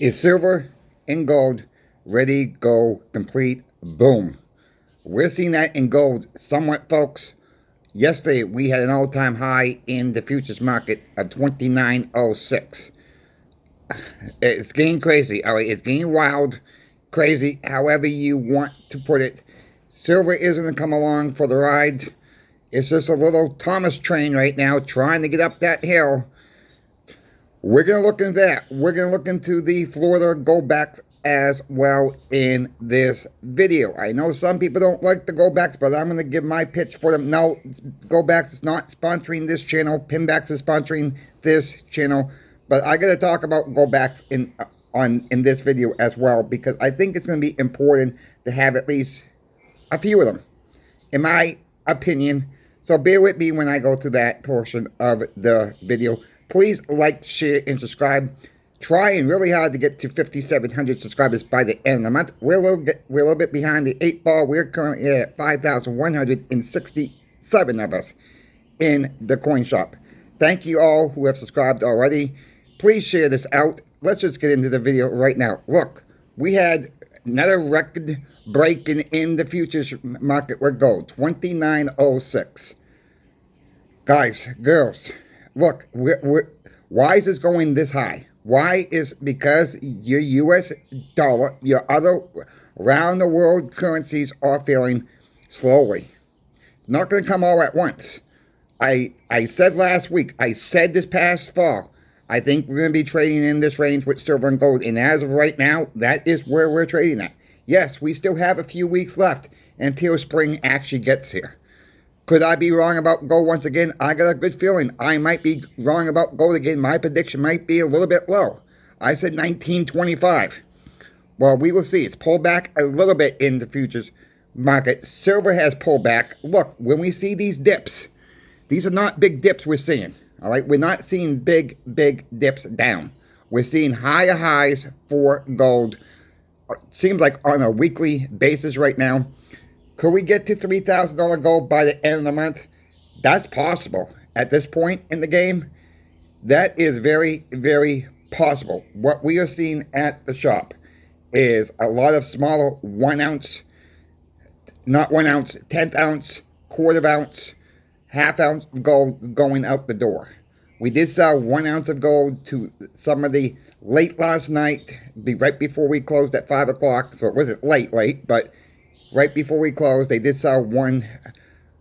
Is silver and gold ready, go, complete, boom. We're seeing that in gold somewhat, folks. Yesterday, we had an all-time high in the futures market of 29.06. It's getting crazy, all right? It's getting wild, crazy, however you want to put it. Silver isn't going to come along for the ride. It's just a little Thomas train right now trying to get up that hill. We're going to look into that. We're going to look into the Florida Goldbacks as well in this video. I know some people don't like the Goldbacks, but I'm going to give my pitch for them. No, Goldbacks is not sponsoring this channel. Pimbex is sponsoring this channel. But I got to talk about Goldbacks in this video as well, because I think it's going to be important to have at least a few of them, in my opinion. So bear with me when I go through that portion of the video. Please like, share, and subscribe. Trying really hard to get to 5,700 subscribers by the end of the month. We're a little bit behind the 8 ball. We're currently at 5,167 of us in the coin shop. Thank you all who have subscribed already. Please share this out. Let's just get into the video right now. Look, we had another record breaking in the futures market with gold, 29.06. Guys, girls, look, why is this going this high? Why is because your U.S. dollar, your other around the world currencies are failing slowly. Not going to come all at once. I said last week, I said this past fall, I think we're going to be trading in this range with silver and gold. And as of right now, that is where we're trading at. Yes, we still have a few weeks left until spring actually gets here. Could I be wrong about gold once again? I got a good feeling I might be wrong about gold again. My prediction might be a little bit low. I said 1925. Well, we will see. It's pulled back a little bit in the futures market. Silver has pulled back. Look, when we see these dips, these are not big dips we're seeing. All right, we're not seeing big dips down. We're seeing higher highs for gold. Seems like on a weekly basis right now. Could we get to $3,000 gold by the end of the month? That's possible. At this point in the game, that is very, very possible. What we are seeing at the shop is a lot of smaller 1 ounce, not 1 ounce, 10th ounce, quarter ounce, half ounce gold going out the door. We did sell 1 ounce of gold to somebody late last night, right before we closed at 5 o'clock. So it wasn't late, but right before we closed, they did sell 1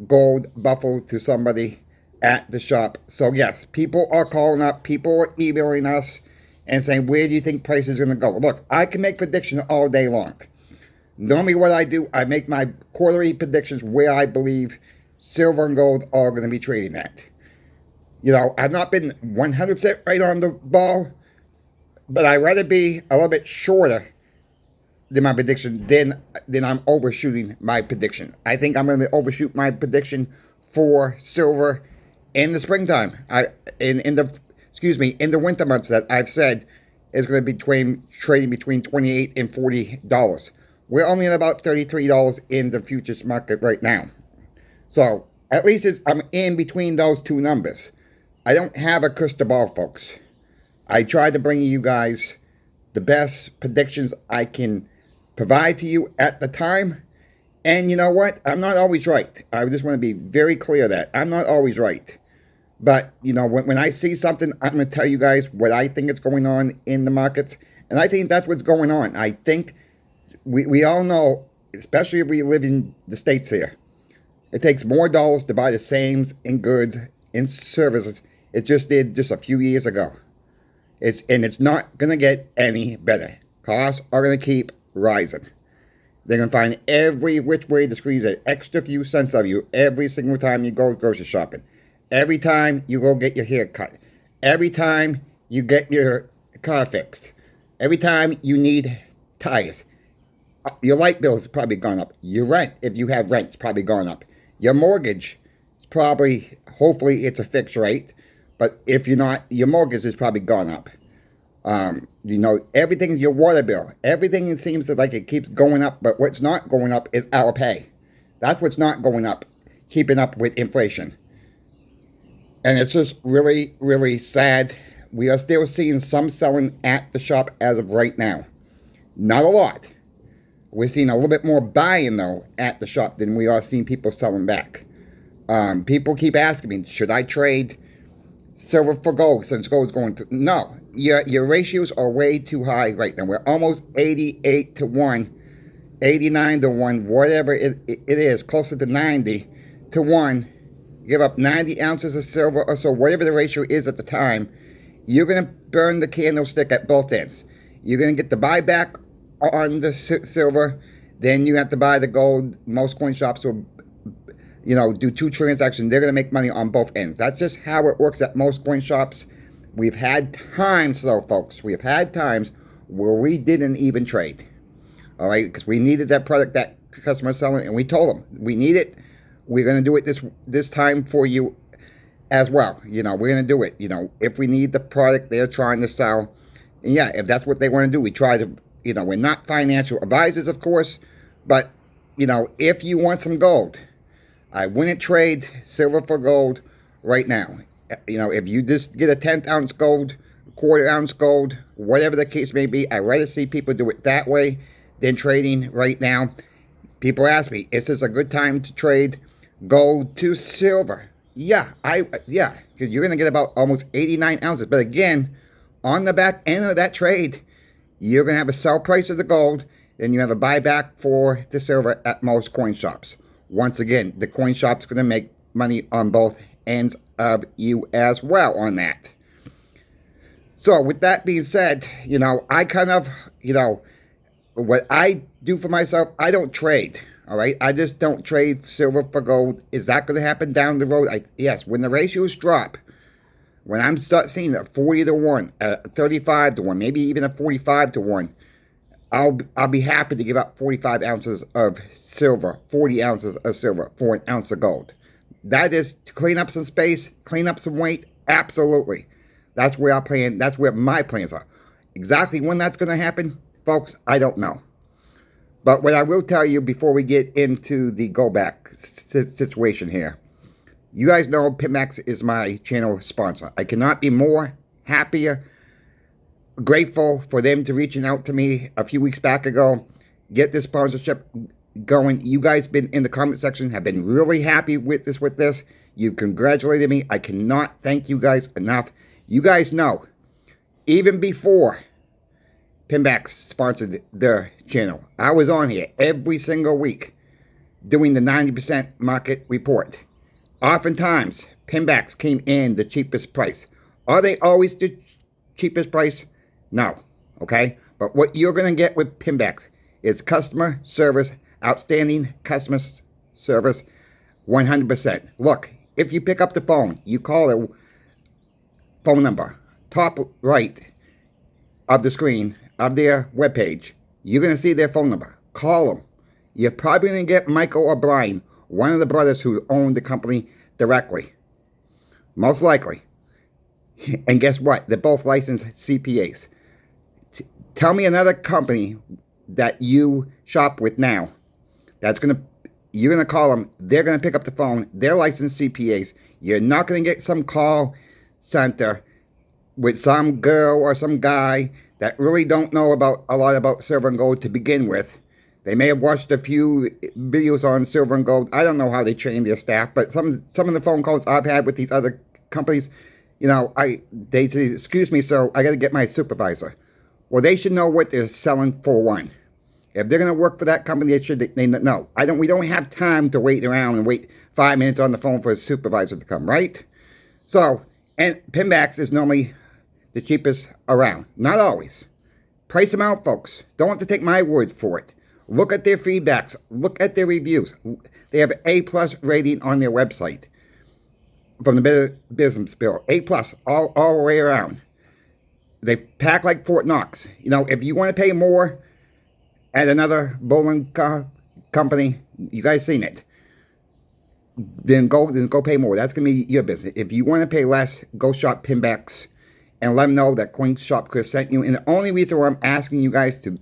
gold buffalo to somebody at the shop. So yes, people are calling up, people are emailing us and saying, where do you think price is going to go? Look, I can make predictions all day long. Normally what I do, I make my quarterly predictions where I believe silver and gold are going to be trading at. You know, I've not been 100% right on the ball, but I'd rather be a little bit shorter than my prediction, then I'm overshooting my prediction. I think I'm going to overshoot my prediction for silver in the springtime. In the winter months that I've said is going to be trading between $28 and $40. We're only at about $33 in the futures market right now. So at least I'm in between those two numbers. I don't have a crystal ball, folks. I try to bring you guys the best predictions I can provide to you at the time. And you know what? I'm not always right. I just want to be very clear that I'm not always right. But, you know, when I see something, I'm going to tell you guys what I think is going on in the markets. And I think that's what's going on. I think we all know, especially if we live in the States here, it takes more dollars to buy the same in goods and services it just did just a few years ago. It's not going to get any better. Costs are going to keep rising. They're going to find every which way to squeeze an extra few cents of you every single time you go grocery shopping. Every time you go get your hair cut. Every time you get your car fixed. Every time you need tires. Your light bill has probably gone up. Your rent, if you have rent, is probably gone up. Your mortgage is probably, hopefully it's a fixed rate. But if you're not, your mortgage has probably gone up. You know, everything, your water bill, everything it seems like it keeps going up, but what's not going up is our pay. That's what's not going up, keeping up with inflation. And it's just really, really sad we are still seeing some selling at the shop as of right now. Not a lot. We're seeing a little bit more buying, though, at the shop than we are seeing people selling back. People keep asking me, should I trade silver for gold since gold's going to... No, your ratios are way too high right now. We're almost 88 to 1, 89 to 1, whatever it is, closer to 90 to 1. Give up 90 ounces of silver or so, whatever the ratio is at the time. You're going to burn the candlestick at both ends. You're going to get the buyback on the silver, then you have to buy the gold. Most coin shops will, do 2 transactions. They're going to make money on both ends. That's just how it works at most coin shops. We've had times, though, folks. We've had times where we didn't even trade. All right, because we needed that product that customer selling, and we told them we need it. We're going to do it this time for you as well. We're going to do it. If we need the product they're trying to sell, and yeah, if that's what they want to do, we try to. We're not financial advisors, of course, but, if you want some gold, I wouldn't trade silver for gold right now. If you just get a 10th ounce gold, quarter ounce gold, whatever the case may be, I'd rather see people do it that way than trading right now. People ask me, is this a good time to trade gold to silver? Yeah, because you're going to get about almost 89 ounces. But again, on the back end of that trade, you're going to have a sell price of the gold, then you have a buyback for the silver at most coin shops. Once again, the coin shop's going to make money on both ends of you as well on that. So with that being said, I kind of, what I do for myself, I don't trade, all right? I just don't trade silver for gold. Is that going to happen down the road? Yes, when the ratios drop, when I'm start seeing a 40 to 1, a 35 to 1, maybe even a 45 to 1, I'll be happy to give up 45 ounces of silver, 40 ounces of silver for an ounce of gold. That is to clean up some space, clean up some weight, absolutely. That's where that's where my plans are. Exactly when that's going to happen, folks, I don't know. But what I will tell you before we get into the Goldbacks situation here, you guys know Pimbex is my channel sponsor. I cannot be more happier, grateful for them to reaching out to me a few weeks back ago, get this sponsorship going. You guys been in the comment section, have been really happy with this. You congratulated me. I cannot thank you guys enough. You guys know, even before Pimbex sponsored their channel, I was on here every single week doing the 90% market report. Oftentimes, Pimbex came in the cheapest price. Are they always the cheapest price? No, okay? But what you're going to get with Pimbex is customer service, outstanding customer service, 100%. Look, if you pick up the phone, you call the phone number, top right of the screen of their webpage, you're going to see their phone number. Call them. You're probably going to get Michael or Brian, one of the brothers who owned the company directly. Most likely. And guess what? They're both licensed CPAs. Tell me another company that you shop with now you're going to call them, they're going to pick up the phone, they're licensed CPAs. You're not going to get some call center with some girl or some guy that really don't know a lot about silver and gold to begin with. They may have watched a few videos on silver and gold. I don't know how they train their staff, but some of the phone calls I've had with these other companies, they say, excuse me, sir, I got to get my supervisor. Well, they should know what they're selling for one. If they're going to work for that company, they know. We don't have time to wait around and wait 5 minutes on the phone for a supervisor to come, right? So, and Pimbex is normally the cheapest around. Not always. Price them out, folks. Don't have to take my word for it. Look at their feedbacks. Look at their reviews. They have an A+ rating on their website from the Better Business Bureau. A+, all the way around. They pack like Fort Knox. If you want to pay more at another bowling company, you guys seen it, then go pay more. That's going to be your business. If you want to pay less, go shop Pimbex and let them know that CoinShop Chris sent you. And the only reason why I'm asking you guys to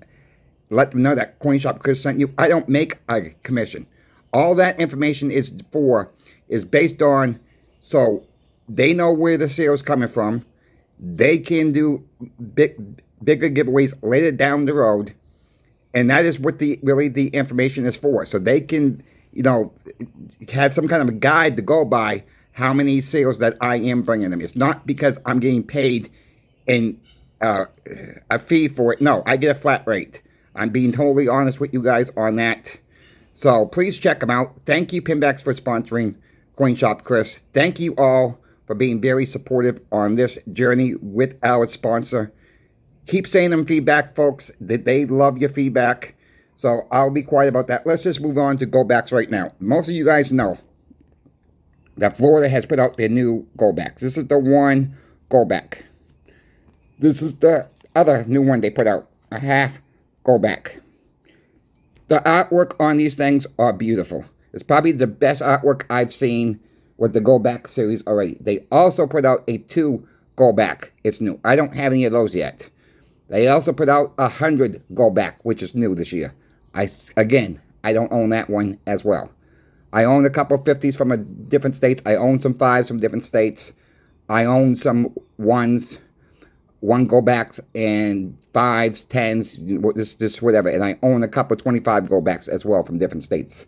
let them know that CoinShop Chris sent you, I don't make a commission. All that information is based on, so they know where the sales coming from. they can do bigger giveaways later down the road. And that is what really the information is for. So they can, have some kind of a guide to go by how many sales that I am bringing them. It's not because I'm getting paid in a fee for it. No, I get a flat rate. I'm being totally honest with you guys on that. So please check them out. Thank you, Pimbex, for sponsoring Coin Shop Chris. Thank you all for being very supportive on this journey with our sponsor. Keep sending them feedback, folks. They love your feedback. So I'll be quiet about that. Let's just move on to Goldbacks right now. Most of you guys know that Florida has put out their new Goldbacks. This is the one Goldback. This is the other new one they put out, a half Goldback. The artwork on these things are beautiful. It's probably the best artwork I've seen with the Goldback series already. They also put out a 2 Goldback. It's new. I don't have any of those yet. They also put out 100 Goldback, which is new this year. I don't own that one as well. I own a couple of 50s from different states. I own some 5s from different states. I own some 1s, 1 Goldbacks, and 5s, 10s, just whatever. And I own a couple of 25 Goldbacks as well from different states.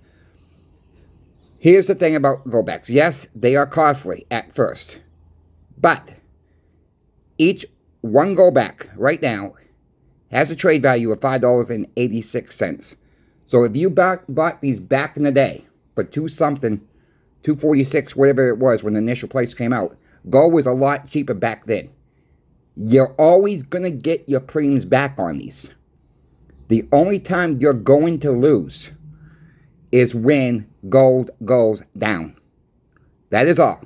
Here's the thing about Goldbacks. Yes, they are costly at first. But each 1 Goldback right now has a trade value of $5.86. So if you bought these back in the day for $2-something, $2.46, whatever it was when the initial price came out, gold was a lot cheaper back then. You're always going to get your premiums back on these. The only time you're going to lose is when gold goes down. That is all.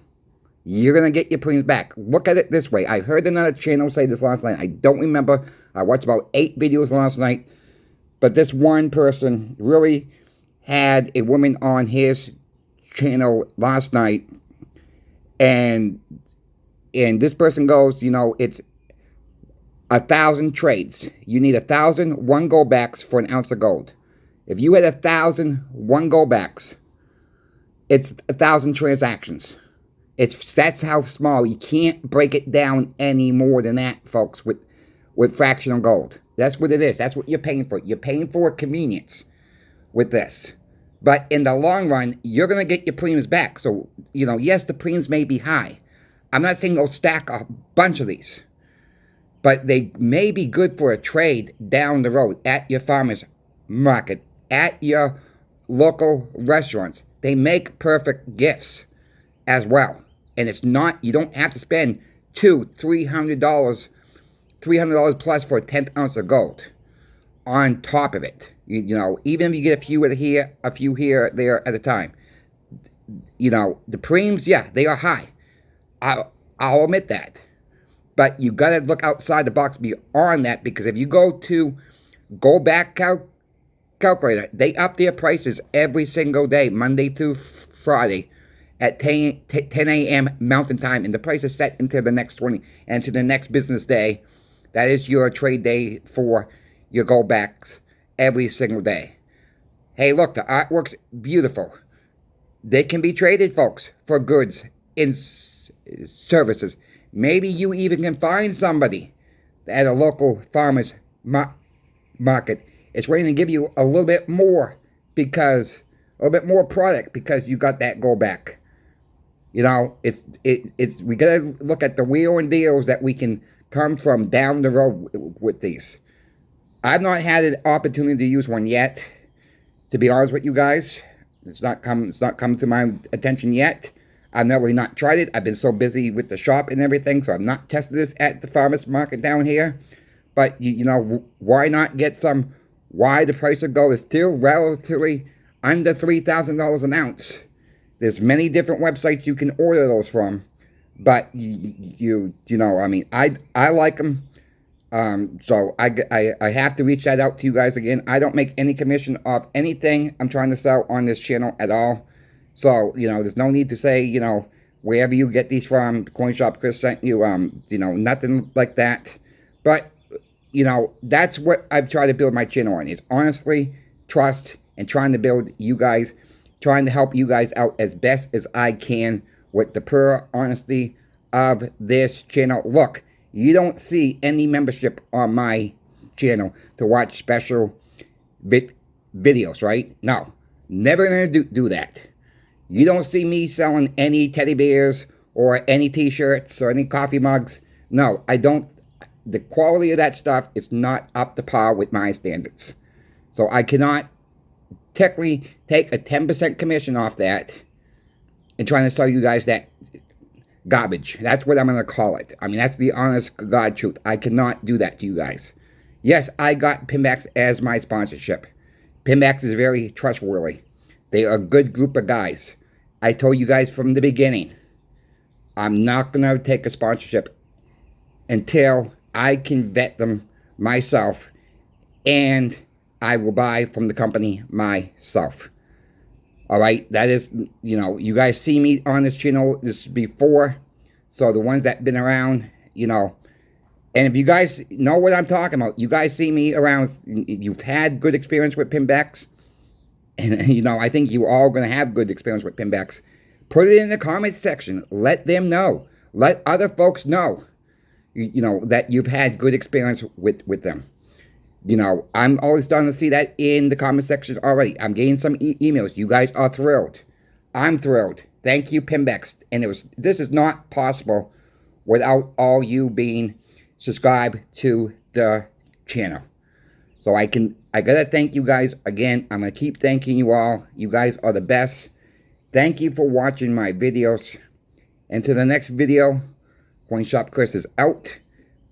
You're going to get your premiums back. Look at it this way. I heard another channel say this last night. I don't remember. I watched about 8 videos last night. But this one person really had a woman on his channel last night. And this person goes, it's 1,000 trades. You need 1,000 1 Goldbacks for an ounce of gold. If you had 1,000 1 Goldbacks, it's 1,000 transactions. That's how small. You can't break it down any more than that, folks, with fractional gold. That's what it is. That's what you're paying for. You're paying for convenience with this. But in the long run, you're going to get your premiums back. So, yes, the premiums may be high. I'm not saying go stack a bunch of these. But they may be good for a trade down the road at your farmer's market, at your local restaurants. They make perfect gifts as well. And it's not, you don't have to spend $200-$300 plus for a 10th ounce of gold on top of it. Even if you get a few here, there at a time. The premiums, yeah, they are high. I'll admit that. But you got to look outside the box beyond that, because if you go to Goldback calculator, they up their prices every single day, Monday through Friday, at 10 a.m. Mountain Time, and the price is set into the next to the next business day. That is your trade day for your Goldbacks every single day. Hey, look, the artwork's beautiful. They can be traded, folks, for goods and services. Maybe you even can find somebody at a local farmer's market. It's ready to give you a little bit more product because you got that Goldback. We gotta look at the wheel and deals that we can come from down the road with these. I've not had an opportunity to use one yet, to be honest with you guys. It's not come to my attention yet. I've never really not tried it. I've been so busy with the shop and everything, so I've not tested this at the farmer's market down here. But, why not get some? Why the price of gold is still relatively under $3,000 an ounce. There's many different websites you can order those from. But, I like them. So I have to reach that out to you guys again. I don't make any commission off anything I'm trying to sell on this channel at all. So, there's no need to say, wherever you get these from, Coin Shop Chris sent you, nothing like that. But, that's what I've tried to build my channel on, is honestly, trust, and trying to build you guys, trying to help you guys out as best as I can with the pure honesty of this channel. Look, You don't see any membership on my channel to watch special videos, right? No, never gonna do that. You don't see me selling any teddy bears or any t-shirts or any coffee mugs. No, I don't. The quality of that stuff is not up to par with my standards. So I cannot technically take a 10% commission off that and trying to sell you guys that garbage. That's what I'm going to call it. I mean, that's the honest to God truth. I cannot do that to you guys. Yes, I got Pimbex as my sponsorship. Pimbex is very trustworthy. They are a good group of guys. I told you guys from the beginning, I'm not going to take a sponsorship until I can vet them myself, and I will buy from the company myself. All right, that is, you know, you guys see me on this channel this before, so the ones that been around, you know, and if you guys know what I'm talking about, you guys see me around, you've had good experience with Pimbex, and, you know, I think you all going to have good experience with Pimbex. Put it in the comment section. Let them know. Let other folks know, you know, that you've had good experience with them. You know, I'm always starting to see that in the comment section already. I'm getting some emails. You guys are thrilled. I'm thrilled. Thank you, Pimbex. And this is not possible without all you being subscribed to the channel. So I gotta thank you guys again. I'm gonna keep thanking you all. You guys are the best. Thank you for watching my videos. And to the next video, Coin Shop Chris is out.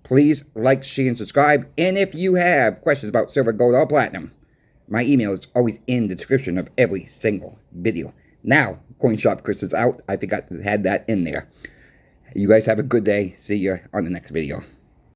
Please like, share, and subscribe. And if you have questions about silver, gold, or platinum, my email is always in the description of every single video. Now, Coin Shop Chris is out. I forgot to add that in there. You guys have a good day. See you on the next video.